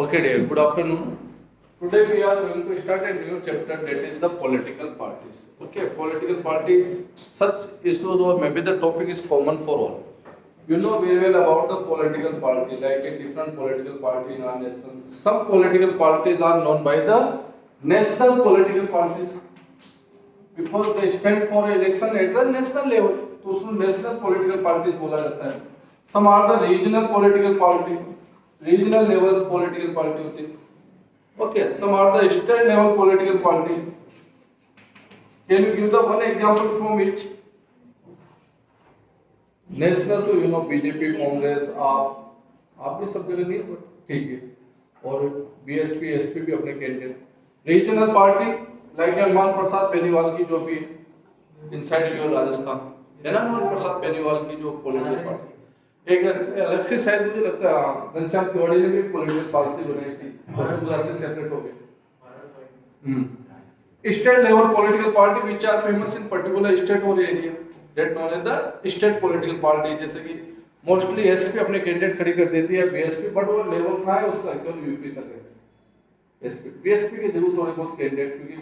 Okay, dear. Good afternoon. Today we are going to start a new chapter that is the political parties. Okay, political party. Such issues or maybe the topic is common for all. You know very well about the political party, like a different political party in our nation. Some political parties are known by the national political parties because they stand for election at the national level. तो उसको national political parties बोला जाता है. Some are the regional political party. Regional levels political party होती है. Okay, some are the state level political party. Can you give the one example from each? National तो you know BJP, Congress, आप भी सब जगह नहीं ठीक है. और BSP, SP भी अपने candidate. Regional party like Hanuman Prasad Beniwal की जो भी inside your राजस्थान है ना, हनुमान प्रसाद बेनीवाल की जो political party. एक अलग से शायद मुझे लगता है घनश्याम तिवारी ने भी पॉलिटिकल पार्टी बनाई थी और सुधा से सेपरेट हो गए. State level political party which are famous in particular state और area that known as the state political party. जैसे कि मोस्टली एसपी अपने कैंडिडेट खड़ी कर देती है, बीएसपी बट वो लेवल कहां है उसका केवल यूपी तक है. एसपी बीएसपी के जरूर थोड़े बहुत कैंडिडेट, क्योंकि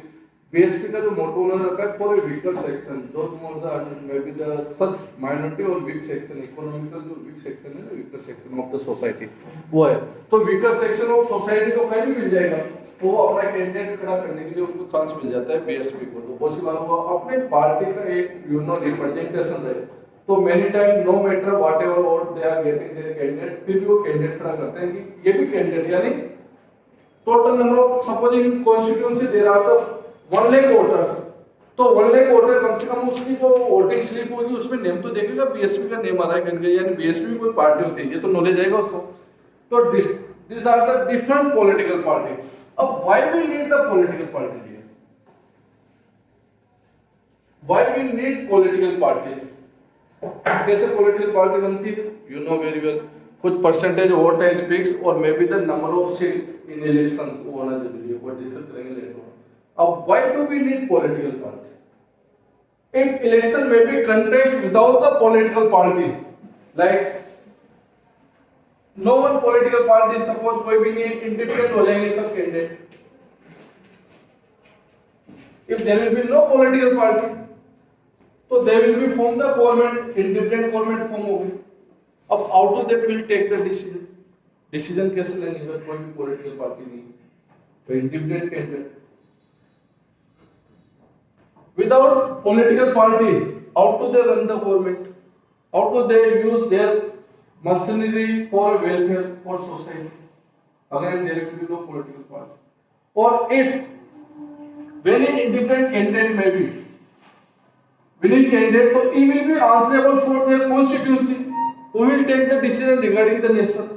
बीएसपी का जो मोटो उन्होंने रखा है फॉर ए वीकर सेक्शन, दो more the may be the sub minority और वीक सेक्शन, इकोनॉमिकल जो वीक सेक्शन है ना, weaker section of the society वो है. तो वीकर सेक्शन ऑफ सोसाइटी को कहीं भी मिल जाएगा तो वो अपना कैंडिडेट खड़ा करने के लिए उनको चांस मिल जाता है बीएसपी को. तो बहुत सी बार वो अपने पार्टी का एक यू नो रिप्रेजेंटेशन रहे तो many time no matter whatever vote they are getting their candidate, फिर भी वो कैंडिडेट खड़ा करते हैं कि ये भी कैंडिडेट, यानी total number of supposing constituency दे रहा था 1 लाख वोटर्स, तो 1 लाख वोटर कम से कम उसकी जो वोटिंग स्लिप होगी उसमें नेम तो देखेगा बीएसपी का नेम आ रहा है कैंडिडेट, यानी बीएसपी भी कोई पार्टी होती है, ये तो नॉलेज आएगा उसको. तो this are the different political party. अब why we need the political party? Why we need political parties? कैसे पॉलिटिकल पार्टी बनती है? You know very well. कुछ परसेंटेज वोट है फिक्स और may be the number of seat in elections वो होना जरूरी है, वो डिस्कस करेंगे लेटर. अब why do we need political party? If election may be contest without the political party, like no one political party, suppose कोई भी नहीं, independent हो जाएंगे सब candidate. If there will be no political party, तो they will be form the government, independent government form होगी. अब out of that will take the decision. Decision कैसे लेंगे अगर कोई भी political party नहीं, तो independent candidate. Without political party, how do they run the government? How do they use their machinery for welfare for society? Again, there will be no political party. Or if very independent candidate may be winning candidate, so he will be answerable for their constituency, who will take the decision regarding the nation.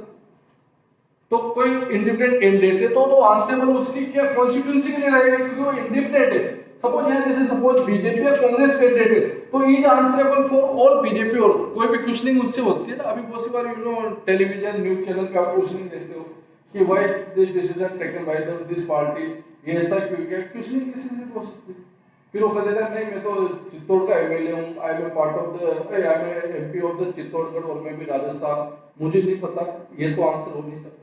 तो कोई independent candidate है तो answerable उसकी क्या constituency के लिए रहेगा, क्योंकि वो इंडिपेंडेंट है. सपोज यहाँ जैसे सपोज बीजेपी या कांग्रेस कैंडिडेट है तो is answerable for all BJP, और कोई भी क्वेश्चनिंग उससे होती है ना. अभी बहुत सी बार you know television news channel पे आप क्वेश्चनिंग देखते हो कि why this decision taken by this party, ये ऐसा क्यों किया. क्वेश्चनिंग किसी से हो सकती है. फिर वो कहता है नहीं मैं तो चित्तौड़ का एमएलए हूँ, I am a part of the I am a MP of the Chittorgarh और मैं भी राजस्थान, मुझे नहीं पता. ये तो आंसर हो नहीं सकता.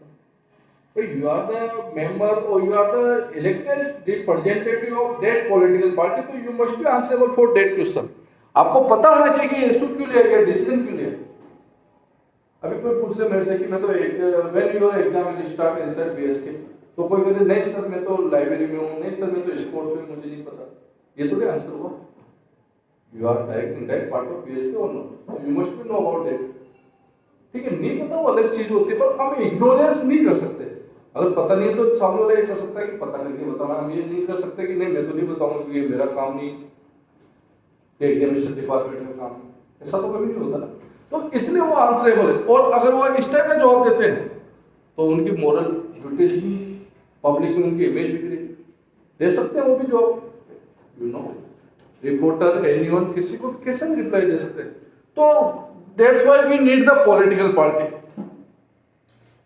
You are the member or you are the elected representative of that political party, so you must be answerable for that question. आपको पता होना चाहिए कि इशू क्यों लिया गया, डिसीजन क्यों लिया. अभी कोई पूछ ले मेरे से कि मैं तो when your exam will start inside BSK, तो कोई कहते नहीं सर मैं तो लाइब्रेरी में हूँ, नहीं सर मैं तो स्पोर्ट्स में, मुझे नहीं पता. ये तो क्या आंसर हुआ? You are direct in that part of BSK or not? You must be know about that. ठीक है, नहीं पता वो अलग चीज होती है, पर हम इग्नोरेंस नहीं कर सकते. अगर पता नहीं तो सामने वाला ये कर सकता है कि पता करके बताना. हम ये नहीं कर सकते कि नहीं मैं तो नहीं बताऊंगा क्योंकि ये मेरा काम नहीं, एग्जामिनेशन डिपार्टमेंट में काम है. ऐसा तो कभी नहीं होता ना. तो इसलिए वो आंसरेबल है. और अगर वो इस टाइप का जवाब देते हैं तो उनकी मॉरल ड्यूटीज भी, पब्लिक में उनकी इमेज बिगड़ेगी. दे सकते हैं वो भी जवाब, यू नो रिपोर्टर एनीवन किसी को कैसे रिप्लाई दे सकते हैं. तो that's why we need the political party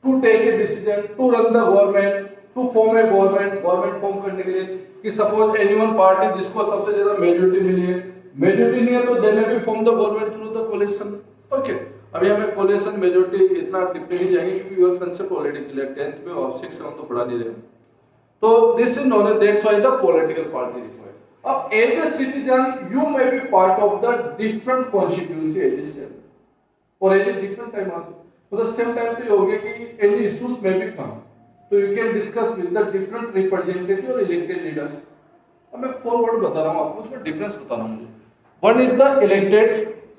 to take a decision, to run the government, to form a government form करने के लिए कि suppose any one party जिसको सबसे ज़्यादा majority मिली है, majority नहीं है तो they may be form the government through the coalition. Okay. अभी हमें कोलिशन मेजॉरिटी इतना टिप्पणी नहीं जाएंगे क्योंकि your concept already clear 10th में और 6 हम तो पढ़ा नहीं रहे। तो this is known as that's why the political party required. अब as a citizen you may be part of the different constituency as a same और as a different time also. मतलब सेम टाइम तो ये हो गया कि any issues may be come, तो you can discuss with the different representative और elected leaders. अब मैं फॉरवर्ड बता रहा हूं आपको, उसमें डिफरेंस बता रहा हूं मुझे। One is the elected,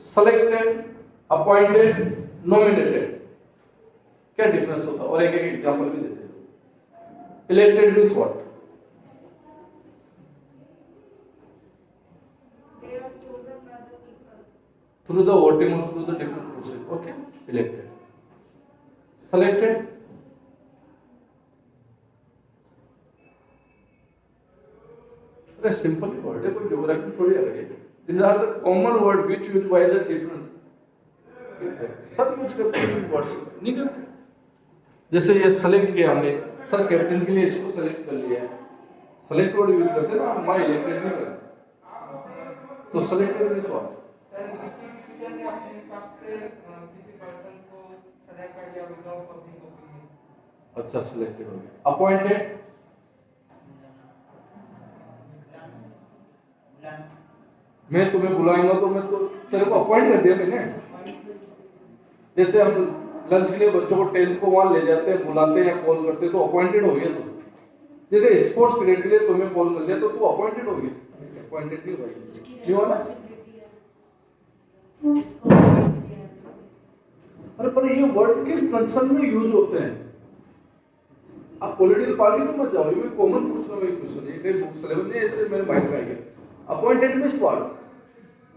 selected, appointed, nominated. क्या डिफरेंस होता है और एक एक एग्जांपल भी देते हैं। Elected means what? Through the voting और through the different process. Okay, elected. Selected, अरे सिंपल वर्ड है, कोई ज्योग्राफी थोड़ी आ गई। These are the common word which used by the different सब यूज करते हैं वर्ड्स नहीं करते। जैसे ये सेलेक्ट किया हमने, सर कैप्टन के लिए इसको सेलेक्ट कर लिया है, सेलेक्ट वर्ड यूज करते हैं ना, मैं इलेक्टेड नहीं करते। तो सेलेक्टेड इज व्हाट? अच्छा, सिलेक्टेड हो गया। अपॉइंटेड, मैं तुम्हें बुलाऊंगा तो मैं तो तेरे को अपॉइंट कर दिया मैंने। जैसे हम लंच के लिए बच्चों को 10th को वहां ले जाते हैं, बुलाते हैं या कॉल करते हैं, तो अपॉइंटेड हो गया। तो जैसे स्पोर्ट्स पीरियड के लिए तुम्हें कॉल कर दिया तो तू अपॉइंटेड हो गया, अपॉइंटेड नहीं हुआ। क्यों ना? अरे पर ये वर्ड किस कंसर्न में यूज होते हैं? आप पॉलिटिकल पार्टी में मत जाओ, ये कॉमन पूछ रहा हूं, एक क्वेश्चन है, बुक सिलेबस नहीं है, मेरे माइंड में आ गया। Appointed means what?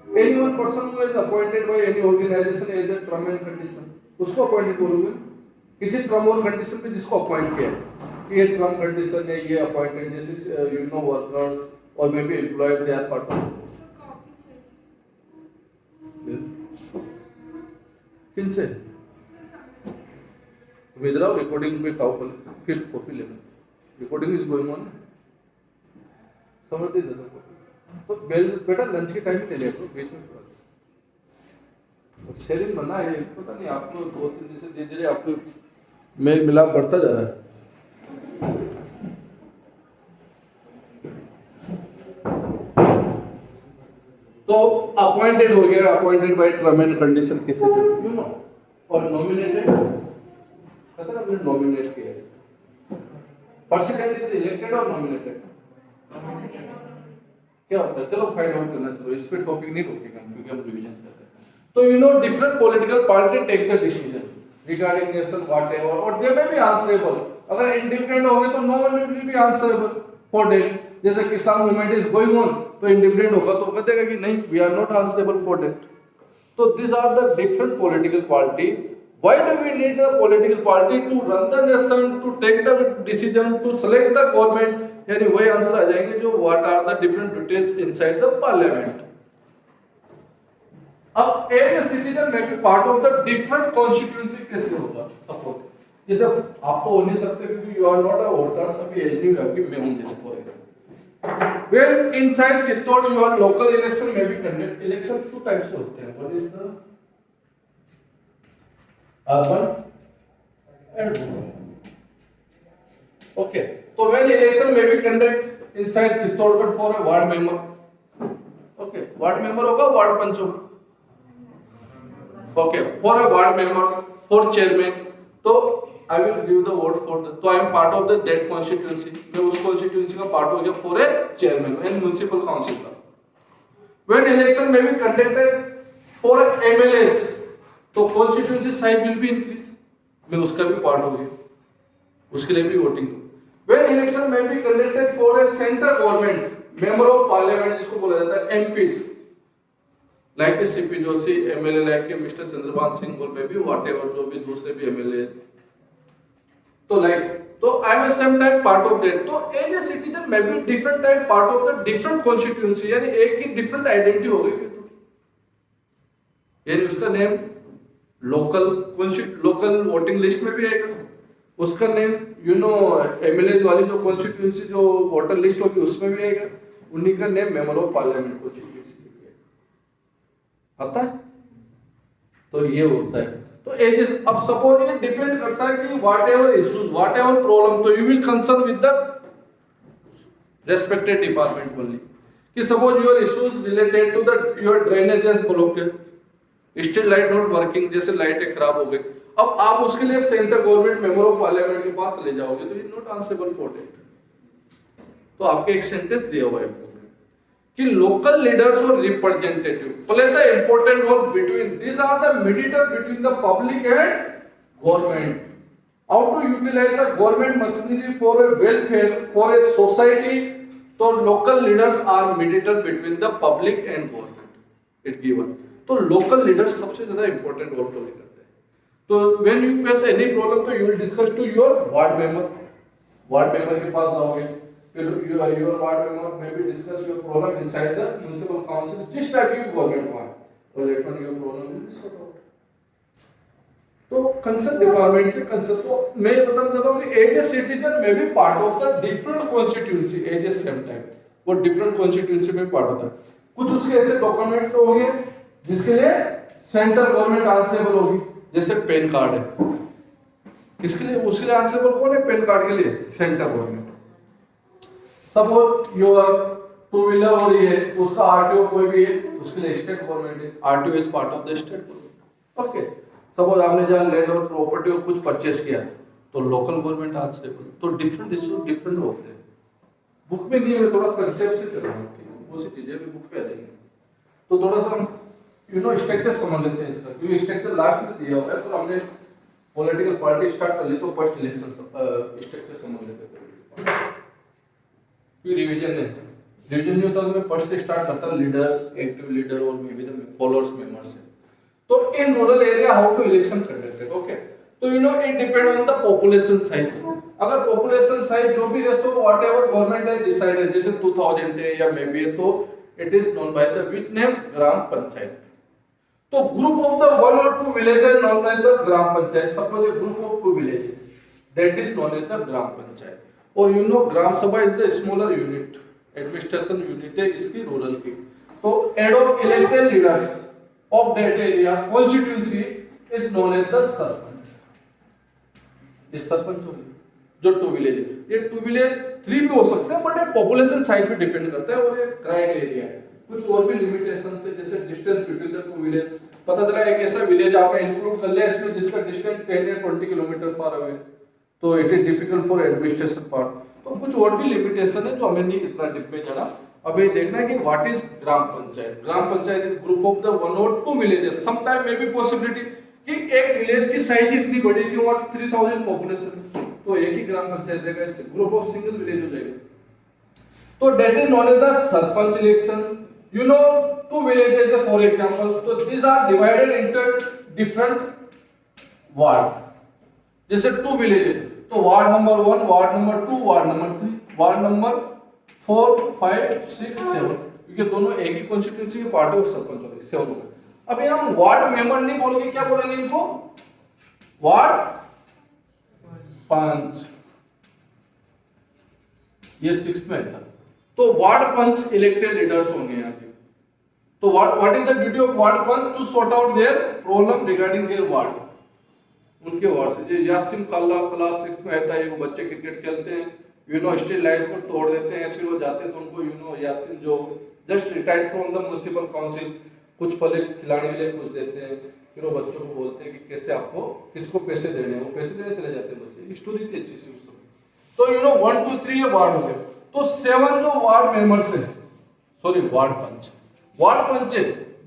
Any one person who is appointed by any organization as a term and condition, उसको अपॉइंटेड बोलोगे। किसी टर्म और कंडीशन पे जिसको अपॉइंट किया है कि ये टर्म कंडीशन है, ये अपॉइंटेड, जैसे यू नो वर्कर्स और may be employed, they are part of. किनसे? तुम इधर आओ, रिकॉर्डिंग पे खाओ, फिर कॉपी ले लो, रिकॉर्डिंग इज गोइंग ऑन। समझते इधर तो बेटा लंच के टाइम पे ले लो, बीच में शेयरिंग बना है। पता नहीं आपको 2-3 दिन से धीरे धीरे आपको मेल मिलाप बढ़ता जा रहा है। तो अपॉइंटेड हो गया, appointed by term and condition किसी पे, यू नो। और नॉमिनेटेड, पता है हमने नॉमिनेट किया। प्रेसिडेंट इज इलेक्टेड और नॉमिनेटेड क्या होता है? चलो फाइंड आउट करना, चलो इस पे टॉपिक नहीं रोकेगा क्योंकि हम रिवीजन कर रहे हैं। तो you know different political party take the decision regarding nation whatever और दे मे बी आंसरेबल। अगर इंडिपेंडेंट होंगे तो no one will be answerable for that. जैसे किसान मूवमेंट इज गोइंग ऑन, तो इंडिपेंडेंट होगा तो कहेगा कि नहीं, we are not answerable for that. तो this are the different political party. Why do we need a political party to run the nation, to take the decision, to select the government? यानी वही answer आ जाएंगे जो what are the different duties inside the parliament. अब एक citizen में भी part of the different constituency कैसे होगा? सपोज जैसे आप तो हो नहीं सकते क्योंकि you are not a voter, सभी एज नहीं हुआ कि मैं हूं जिसको है। Well, inside Chittor, your local election may be conducted. Election two types होते हैं. One is the urban and rural. Okay. So when election may be conducted inside Chittorgarh for a ward member. Okay. Ward member होगा, ward पंच होगा. Okay. For a ward member, for chairman. तो I will give the vote for the. तो I am part of the that constituency. मैं उस constituency का part हो गया for a chairman and municipal council का. When election may be conducted for MLAs, तो constituency size will be increase. मैं उसका भी part हो गया. उसके लिए भी voting. When election may be conducted for a central government, member of parliament जिसको बोला जाता है MPs, like a CP Joshi, MLA like a Mr. Chandrabhan Singh और मे भी whatever जो भी दूसरे भी MLA. तो like तो I am same time part of that. तो as a citizen may be different time part of the different constituency. यानी एक की different identity हो गई फिर तो. यानी उसका name local voting list में भी आएगा. उसका name you know MLA वाली जो constituency जो voter list होगी उसमें भी आएगा. उन्हीं का name member of parliament constituency में भी आएगा. आता है? तो ये होता है। तो एजेस, अब सपोज ये डिपेंड करता है कि whatever issues, whatever problem, तो you will concern with the respected department only. कि suppose your issues related to the your drainage is blockade, street light not working, जैसे लाइटें खराब हो गई, अब आप उसके लिए centre government member of parliament के पास चले जाओगे तो you not answerable for it. तो आपके एक सेंटेंस दिया हुआ है कि लोकल लीडर्स और representative play the important role between, these are the mediator between the public and government, how to utilise the government machinery for a welfare for a society. तो local leaders are mediator between the public and government, it given. तो local leaders सबसे ज्यादा important role play करते हैं। तो when you face any problem तो you will discuss to your ward member के पास जाओगे, your ward member maybe discuss your problem inside the municipal council, जिस टाइप की गवर्नमेंट वहाँ और लेटर में your problem will be solved out। तो कंसर्न डिपार्टमेंट से कंसर्न, तो मैं ये बताना चाहता हूँ कि एज ए सिटीजन में भी part of the different constituency at a same time, वो डिफरेंट कॉन्स्टिट्यूंसी में पार्ट होता है। कुछ उसके ऐसे डॉक्यूमेंट तो होंगे जिसके लिए सेंट्रल गवर्नमेंट आंसरेबल होगी, जैसे पैन कार्ड है, किसके लिए, उसके लिए आंसरेबल कौन है, पैन कार्ड के लिए central government. Suppose your two wheeler हो रही है, उसका आरटीओ कोई भी है, उसके लिए स्टेट गवर्नमेंट है, RTO is part of the state government. Okay, suppose आपने जहाँ लैंड और प्रॉपर्टी और कुछ परचेस किया तो लोकल गवर्नमेंट आंसरेबल। तो डिफरेंट इश्यू डिफरेंट होते हैं। बुक में नहीं है, थोड़ा कंसेप्ट से चल रहा हूँ, वो सी चीजें भी बुक पे आ जाएंगी। तो थोड़ा सा हम स्ट्रक्चर समझ लेते हैं इसका, क्योंकि स्ट्रक्चर लास्ट में दिया हुआ है, तो हमने पॉलिटिकल पार्टी स्टार्ट कर ली तो फर्स्ट इलेक्शन स्ट्रक्चर समझ लेते हैं। रिवीजन नहीं होता तो मैं फर्स्ट से स्टार्ट करता, लीडर, एक्टिव लीडर और may be the followers members से। तो in rural area how to election conducted, okay. तो it depend on the population size. अगर पॉपुलेशन साइज जो भी रेशो व्हाटएवर गवर्नमेंट है डिसाइड है, जैसे 2000 है या मे बी है, तो it is known by the which name, gram panchayat. तो group of the 1 or 2 villages known by the gram panchayat. Suppose a group of 2 villages, that is known as the gram panchayat. और gram sabha is the smaller unit, administration unit है इसकी rural की। तो head of elected leaders of that area constituency is known as the sarpanch. इस सरपंच जो 2 village, ये 2 village 3 भी हो सकते हैं, बट ये पॉपुलेशन साइज पे डिपेंड करता है और ये क्राइड एरिया है। कुछ और भी लिमिटेशन है, जैसे डिस्टेंस बिटवीन द 2 विलेज। पता चला एक ऐसा विलेज आपने इंक्लूड कर लिया इसमें जिसका डिस्टेंस 10 या 20 किलोमीटर फार अवे, तो it is difficult for administration part. तो कुछ और भी लिमिटेशन है जो हमें नहीं इतना डीप में जाना। अब ये देखना है कि what is gram panchayat. Gram panchayat is group of the 1 or 2 विलेजेस। Some time may be possibility कि एक विलेज की साइज इतनी बड़ी कि वहां 3000 पॉपुलेशन, तो एक ही ग्राम पंचायत रहेगा, इससे ग्रुप ऑफ सिंगल विलेज हो जाएगा। तो that is known as the sarpanch election. 2 villages for example, so these are divided into different ward। जैसे 2 villages, तो ward number 1, ward number 2, ward number 3, ward number 4, 5, 6, 7, क्योंकि दोनों एक ही कॉन्स्टिट्यूएंसी के पार्ट है और सरपंच हो गए 7 हो गए। अभी हम वार्ड मेंबर नहीं बोलेंगे, क्या बोलेंगे इनको, वार्ड पंच, ये 6 में था। तो वार्ड पंच इलेक्टेड लीडर्स होंगे यहाँ के। तो what is the duty of ward panch, to sort out their problem regarding their ward, उनके वार्ड से। यासिन क्लास 6 में रहता है, वो बच्चे क्रिकेट खेलते हैं, स्ट्रीट लाइट को तोड़ देते हैं, फिर वो जाते हैं तो उनको यासिन जो just retired from the municipal council, कुछ फल खिलाने के लिए कुछ देते हैं, फिर वो बच्चों को बोलते हैं कि कैसे आपको किसको पैसे देने हैं, वो पैसे देने चले जाते हैं बच्चे। स्टोरी थी अच्छी सी उस समय। तो 1, 2, 3 ये वार्ड हो गए। तो 7 जो वार्ड मेंबर्स है, sorry ward panch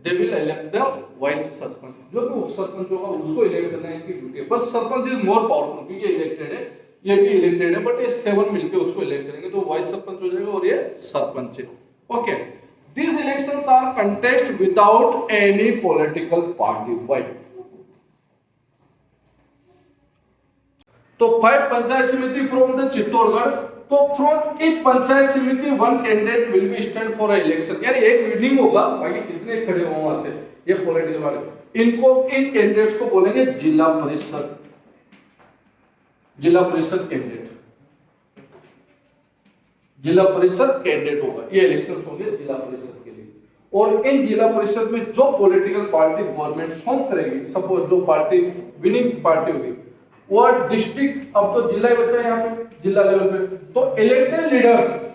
they will elect the vice sarpanch, जो भी उप सरपंच होगा उसको इलेक्ट करना है इनकी ड्यूटी है। बस सरपंच इज मोर पावरफुल क्योंकि ये इलेक्टेड है, ये भी इलेक्टेड है, बट ये 7 मिलके उसको इलेक्ट करेंगे तो वाइस सरपंच हो जाएगा और ये सरपंच है। Okay, these elections are contested without any political party। Why? तो 5 पंचायत समिति फ्रॉम द चित्तौड़गढ़, तो फ्रॉम ईच पंचायत समिति 1 candidate will be stand for election, यानी एक मीटिंग होगा, बाकी कितने खड़े हों वहां से, ये पॉलिटिकल वाले, इनको इन कैंडिडेट्स को बोलेंगे जिला परिषद कैंडिडेट, जिला परिषद कैंडिडेट होगा, ये इलेक्शन होंगे जिला परिषद के लिए। और इन जिला परिषद में जो पॉलिटिकल पार्टी गवर्नमेंट फॉर्म करेगी, सपोज जो पार्टी विनिंग पार्टी होगी वो डिस्ट्रिक्ट, अब तो जिला ही बचा है यहाँ पे जिला लेवल पे, तो इलेक्टेड लीडर्स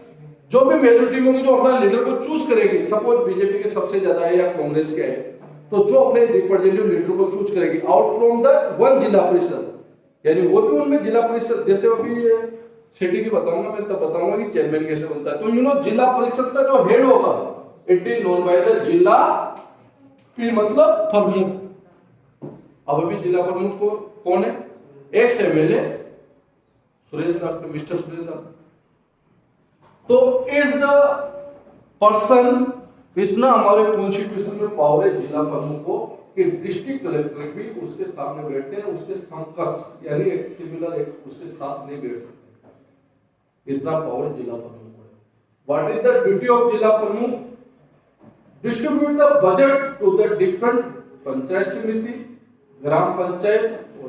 जो भी मेजोरिटी में होगी जो अपना लीडर को चूज करेगी, सपोज बीजेपी के सबसे ज्यादा है या कांग्रेस के है, तो जो अपने रिप्रेजेंटेटिव लीडर को चूज करेगी आउट फ्रॉम द वन जिला परिषद, यानी वो भी उनमें जिला परिषद, जैसे अभी सिटी की बताऊंगा मैं, तब बताऊंगा कि चेयरमैन कैसे बनता है। तो जिला परिषद का जो हेड होगा it is known by the जिला मतलब प्रमुख। अब अभी जिला प्रमुख को कौन है? Ex MLA Suresh doctor mister Suresh doctor. तो इज द पर्सन, इतना हमारे कॉन्स्टिट्यूशन में पावर है जिला प्रमुख को कि डिस्ट्रिक्ट कलेक्टर भी उसके सामने बैठते हैं, उसके समकक्ष यानी एक सिमिलर एक उसके साथ नहीं बैठ सकते, इतना पावर जिला प्रमुख को है। What is the duty of zila pramukh? Distribute the budget to the different panchayat samiti, gram panchayat और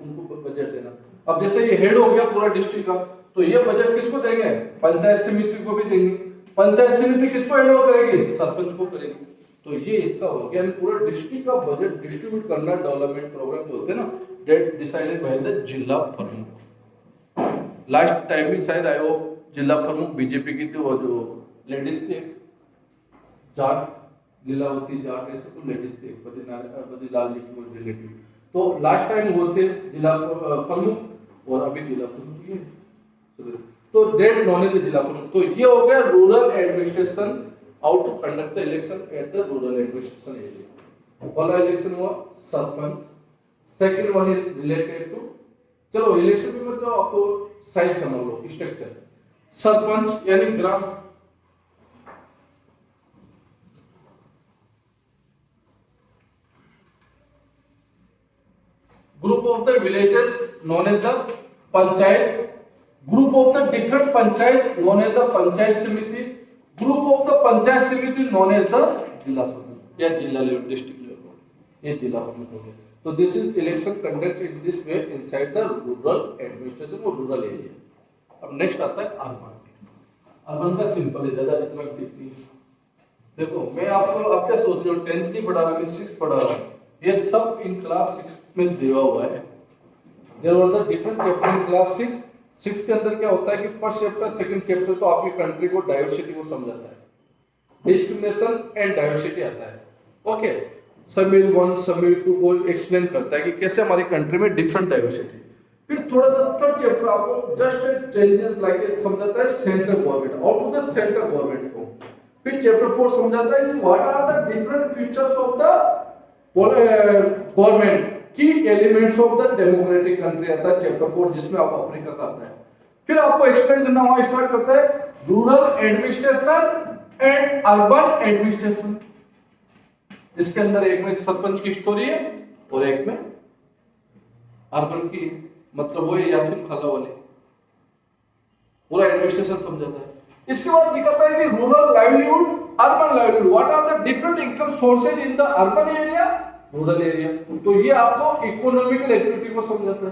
उनको बजट देना। अब जैसे ये हेड हो गया पूरा डिस्ट्रिक्ट का, तो ये बजट किसको देंगे? पंचायत समिति को भी देंगे। पंचायत समिति किसको हैंडल करेगी? सरपंच को करेगी। तो ये इसका हो गया, पूरा डिस्ट्रिक्ट का बजट डिस्ट्रीब्यूट करना, डेवलपमेंट प्रोग्राम जो होते हैं ना, डेट डिसाइडेड बाय द जिला प्रमुख। लास्ट टाइम भी शायद आयो जिला प्रमुख बीजेपी की थी, वो जो लेडीज थे जाट, लीलावती जाट, ऐसे तो लेडीज थे, बद्रीलाल जी की रिलेटिव। तो लास्ट टाइम वो थे जिला प्रमुख और अभी जिला प्रमुख ही है। तो डेट नॉन है जिला प्रमुख। तो ये हो गया rural administration how to conduct the election at the rural administration area. पहला इलेक्शन हुआ sarpanch, second one is related to, चलो इलेक्शन में मतलब आपको साइज समझ लो, स्ट्रक्चर। सरपंच यानी gram, group of the villages known as the panchayat, group of the different panchayat known as the panchayat samiti, group of the panchayat समिति नोन एज द जिला प्रमुख या जिला लेवल डिस्ट्रिक्ट लेवल, ये जिला प्रमुख हो गया। तो this is election conduct in this way inside the rural administration और रूरल एरिया। अब नेक्स्ट आता है अर्बन। अर्बन का सिंपल है, ज्यादा इतना दिखती। देखो मैं आपको, आप क्या सोच रहे हो 10th नहीं पढ़ा रहा, मैं 6 पढ़ा रहा, ये सब इन क्लास 6 में दिया हुआ है। There were the different chapter in class 6। 6 के अंदर क्या होता है कि फर्स्ट चैप्टर, सेकंड चैप्टर तो आपकी कंट्री को डाइवर्सिटी को समझाता है, डिस्क्रिमिनेशन एंड डाइवर्सिटी आता है। ओके, समील 1 समील 2 को एक्सप्लेन करता है कि कैसे हमारी कंट्री में डिफरेंट डाइवर्सिटी। फिर थोड़ा सा थर्ड चैप्टर आपको जस्ट चेंजेस लाइक समझाता है central government out to the central government को। फिर चैप्टर 4 समझाता है कि what are the different features of the government, की elements of the democratic country आता है चैप्टर 4, जिसमें आप अफ्रीका का आता है। फिर आपको एक्सप्लेन करना वहां स्टार्ट करता है rural administration and urban administration. इसके अंदर एक में सरपंच की स्टोरी है और एक में अर्बन की, मतलब वो यासिम खाला वाले पूरा एडमिनिस्ट्रेशन समझाता है। इसके बाद दिखाता है कि rural livelihood, urban livelihood, what are the different income sources in the urban area, rural area. तो ये आपको इकोनॉमिकल एक्टिविटी को समझाता है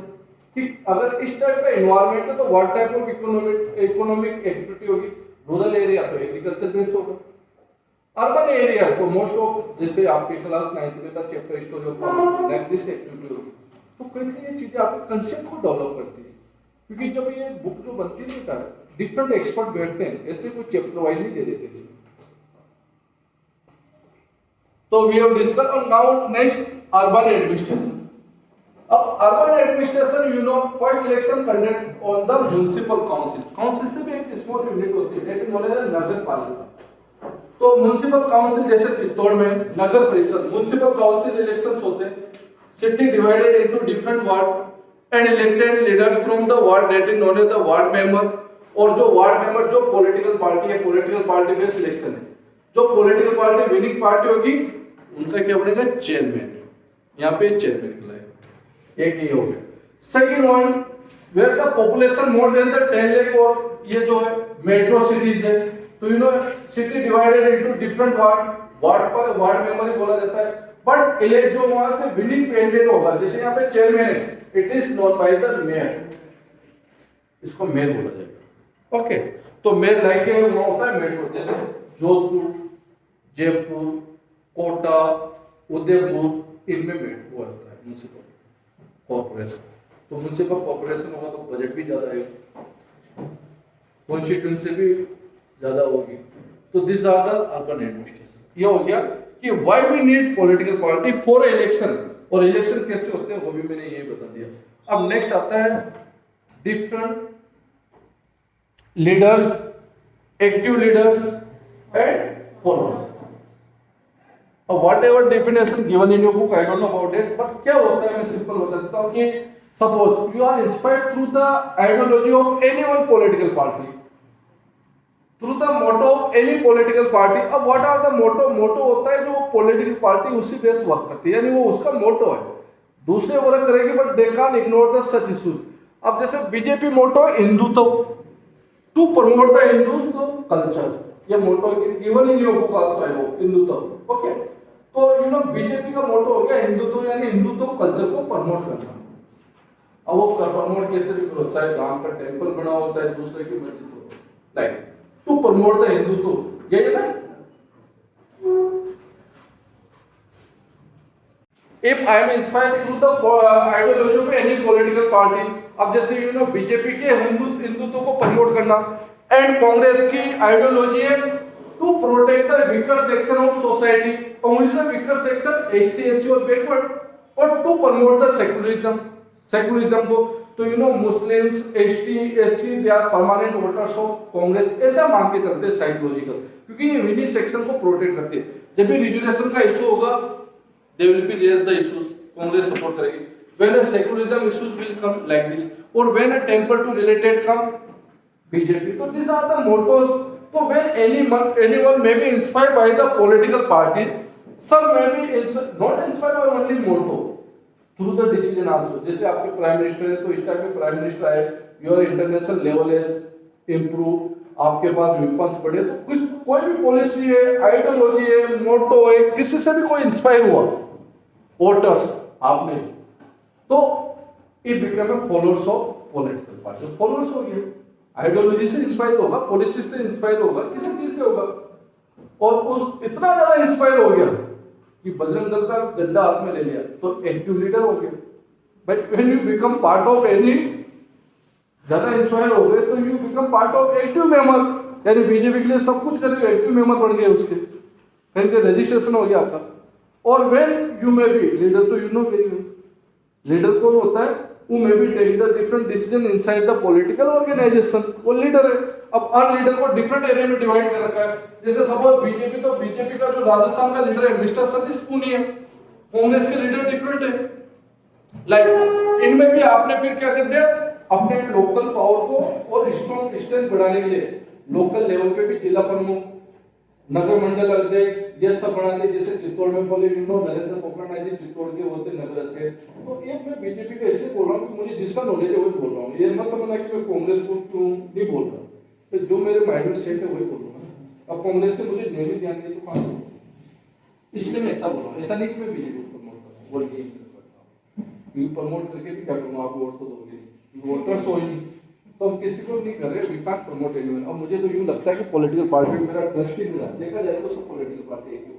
कि अगर इस टाइप का एनवायरनमेंट है तो what type of economic activity होगी। रूरल एरिया तो एग्रीकल्चर बेस्ड होगा, अर्बन एरिया तो मोस्ट ऑफ, जैसे आपके क्लास 9th में का chapter story of like this activity होगी। तो कहीं ये चीजें आपके कंसेप्ट को डेवलप करती है, क्योंकि जब ये बुक जो बनती है ना, डिफरेंट एक्सपर्ट बैठते हैं, ऐसे कोई चैप्टर वाइज नहीं दे देते इसमें। तो वी हैव डिस्कस्ड और नाउ नेक्स्ट अर्बन एडमिनिस्ट्रेशन। अब urban administration you know first election conduct on the municipal council. Council से भी एक स्मॉल यूनिट होती है, लेकिन बोले नगर पालिका। तो म्युनिसिपल काउंसिल जैसे चित्तौड़ में नगर परिषद, म्युनिसिपल काउंसिल इलेक्शंस होते हैं। City divided into different ward and elected leaders from the ward that is known as the ward member. और जो वार्ड मेंबर जो पॉलिटिकल पार्टी है, पॉलिटिकल पार्टी बेस्ड सिलेक्शन है, जो पॉलिटिकल पार्टी विनिंग पार्टी होगी उनका क्या बनेगा? चेयरमैन। यहाँ पे चेयरमैन निकला है, एक ये हो गया। Second one, where the population more than the 10 lakh, और ये जो है मेट्रो सिटीज है। तो you know city divided into different ward, ward पर वार्ड मेंबर ही बोला जाता है। बट इलेक्ट जो वहां से विनिंग कैंडिडेट होगा, जैसे यहाँ पे चेयरमैन है, it is known by the mayor, इसको मेयर बोला जाएगा। ओके, तो मेयर लाइक वहां होता है मेट्रो, जैसे जोधपुर, जयपुर, कोटा, उदयपुर, इनमें मेट हुआ होता है म्यूनिसिपल कॉर्पोरेशन। तो म्यूनिसिपल कॉर्पोरेशन होगा तो बजट भी ज्यादा आएगा, कॉन्स्टिट्यूंसी भी ज्यादा होगी। तो this are the urban administration. ये हो गया कि why we need political party for election, और इलेक्शन कैसे होते हैं वो भी मैंने ये बता दिया। अब नेक्स्ट आता है different leaders, active leaders and followers. अब whatever definition given in your book, I don't know about it, but क्या होता है मैं सिंपल बता देता हूँ कि suppose you are inspired through the ideology of any one political party, through the motto of any political party. अब what are the motto, motto होता है जो पॉलिटिकल पार्टी उसी बेस वर्क करती है, यानी वो उसका मोटो है, दूसरे वर्क करेगी but they can't ignore the such issues. अब जैसे BJP motto Hindutva, to promote the Hindutva culture, ये motto given in your book also I hope, Hindutva. Okay, तो यू नो बीजेपी का मोटो हो गया हिंदुत्व, यानी हिंदुत्व कल्चर को प्रमोट करना। अब वो प्रमोट कैसे भी करो, चाहे गांव का टेंपल बनाओ, चाहे दूसरे की मस्जिद हो, like to promote the Hindutva, यही है ना। If I am inspired through the ideology of any political party, अब जैसे यू नो बीजेपी के हिंदुत्व को प्रमोट करना, एंड कांग्रेस की आइडियोलॉजी है to protect the weaker section of society, Congress का वीकर सेक्शन एसटी एससी और बैकवर्ड, और टू प्रमोट द सेकुलरिज्म को। तो you know Muslims, ST SC they are permanent voters of Congress, ऐसा मान के चलते साइकोलॉजिकल, क्योंकि ये विनी सेक्शन को प्रोटेक्ट करते हैं। जब भी रिजर्वेशन का इशू होगा they will be raise the issues, Congress support करेगी। when a secularism issues will come like this, or when a temple to related come BJP, so these are the mottos। so when anyone may be inspired by the political party, some may be not inspired by only motto, through the decision also। जैसे आपके prime minister है तो इस type के prime minister आए, your international level is improve, आपके पास weapons पड़े, तो कुछ कोई भी पॉलिसी है, आइडियोलॉजी है, मोटो है, किसी से भी कोई इंस्पायर हुआ वोटर्स आपने, तो it become a followers of political party. Followers हो गए, आइडियोलॉजी से इंस्पायर होगा, पॉलिसी से इंस्पायर होगा, किसी चीज से होगा, और उस इतना ज्यादा इंस्पायर हो गया कि बजरंग दल का झंडा हाथ में ले लिया, तो एक्टिव लीडर हो गया। But when you become part of any, ज्यादा इंस्पायर हो गए तो you become part of active member, यानी बीजेपी के लिए सब कुछ करेंगे, एक्टिव मेंबर बन गए उसके, फिर रजिस्ट्रेशन हो गया आपका। और when you may B leader, तो यू नो लीडर कौन होता है, who may be take the different decision inside the political organization, वो लीडर है। अब हर लीडर को डिफरेंट एरिया में डिवाइड कर रखा है, जैसे सपोज बीजेपी, तो बीजेपी का जो राजस्थान का लीडर है मिस्टर सतीश पूनिया है, कांग्रेस के लीडर डिफरेंट है। लाइक इनमें भी आपने फिर क्या कर दिया, अपने लोकल पावर को और स्ट्रेंथ बढ़ाने के लिए लोकल लेवल पे भी जिला प्रमुख, नगर मंडल अध्यक्ष, ये सब बना दिए। जैसे चित्तौड़ में बोले नरेंद्र पोखरण जी चित्तौड़ के होते नगर अध्यक्ष। तो ये मैं बीजेपी का इससे बोल रहा हूँ कि मुझे जिसका नॉलेज है वही बोल रहा हूँ, ये मत समझना कि मैं कांग्रेस को क्यों नहीं बोल रहा, तो जो मेरे माइंड में सेट है वही बोल रहा हूँ। अब कांग्रेस से मुझे नहीं ध्यान दिया तो कहाँ, इसलिए मैं ऐसा बोल रहा हूँ, ऐसा नहीं कि मैं बीजेपी को प्रमोट कर रहा हूँ, वोट नहीं प्रमोट करके भी क्या करूँगा, आप वोट तो दोगे, वोटर्स हो ही, तो हम किसी को नहीं कर रहे, वी कांट प्रमोट एनीवन। अब मुझे तो यूं लगता है कि पॉलिटिकल पार्टी में मेरा ट्रस्ट ही नहीं रहा, देखा जाए तो सब पॉलिटिकल पार्टी एक ही।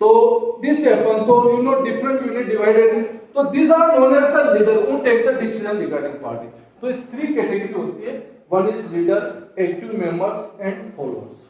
तो दिस हैपन, तो you know different unit divided, तो this are known as the leader who take the decision regarding party. तो ये थ्री कैटेगरी होती है, one is leader, active members and followers.